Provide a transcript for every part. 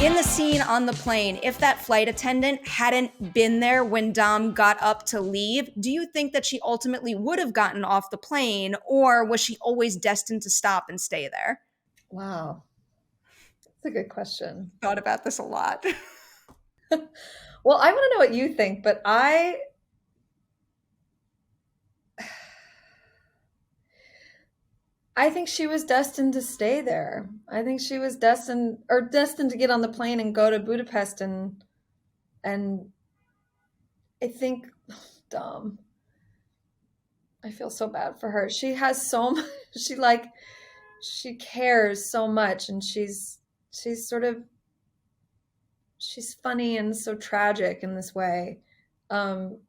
In the scene on the plane, if that flight attendant hadn't been there when Dom got up to leave, do you think that she ultimately would have gotten off the plane, or was she always destined to stop and stay there? Wow. That's a good question. Thought about this a lot. Well, I want to know what you think, but I think she was destined to stay there. I think she was destined to get on the plane and go to Budapest and I think dumb. I feel so bad for her. She has so much, she cares so much, and she's sort of she's funny and so tragic in this way. Um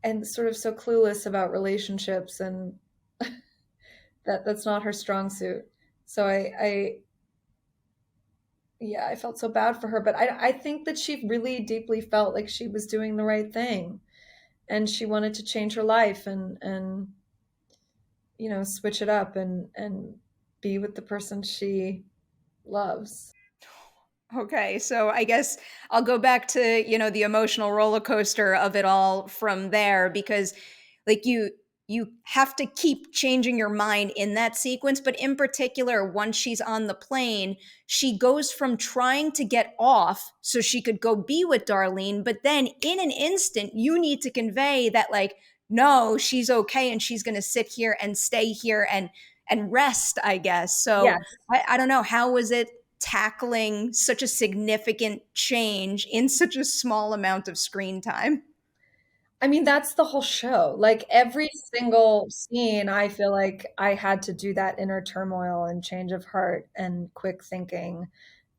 and sort of so clueless about relationships, and that's not her strong suit. So yeah, I felt so bad for her, but I think that she really deeply felt like she was doing the right thing, and she wanted to change her life and switch it up and be with the person she loves. Okay, so I guess I'll go back to, the emotional roller coaster of it all from there, because like you have to keep changing your mind in that sequence, but in particular once she's on the plane, she goes from trying to get off so she could go be with Darlene, but then in an instant you need to convey that, like, no, she's okay and she's going to sit here and stay here and rest, I guess. So Yes. I don't know, how was it tackling such a significant change in such a small amount of screen time? I mean, that's the whole show. Like every single scene, I feel like I had to do that inner turmoil and change of heart and quick thinking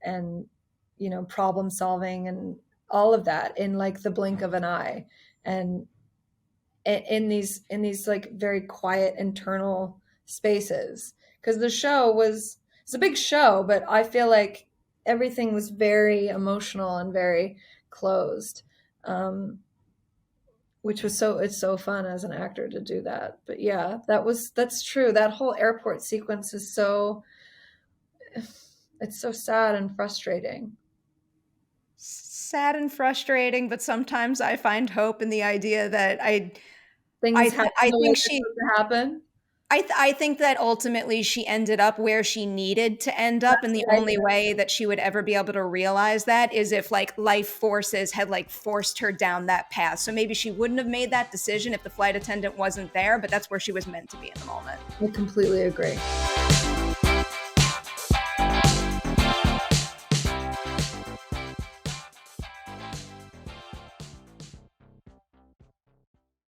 and, problem solving and all of that in like the blink of an eye. And in these like very quiet internal spaces. Because the show it's a big show, but I feel like everything was very emotional and very closed. Which was it's so fun as an actor to do that. But yeah, that's true. That whole airport sequence is it's so sad and frustrating. Sad and frustrating, but sometimes I find hope in the idea that Things happen I the way think they're she supposed to happen. I think that ultimately she ended up where she needed to end up, That's and the what I only way that she would ever be able to realize that is if like life forces had like forced her down that path. So maybe she wouldn't have made that decision if the flight attendant wasn't there, but that's where she was meant to be in the moment. I completely agree.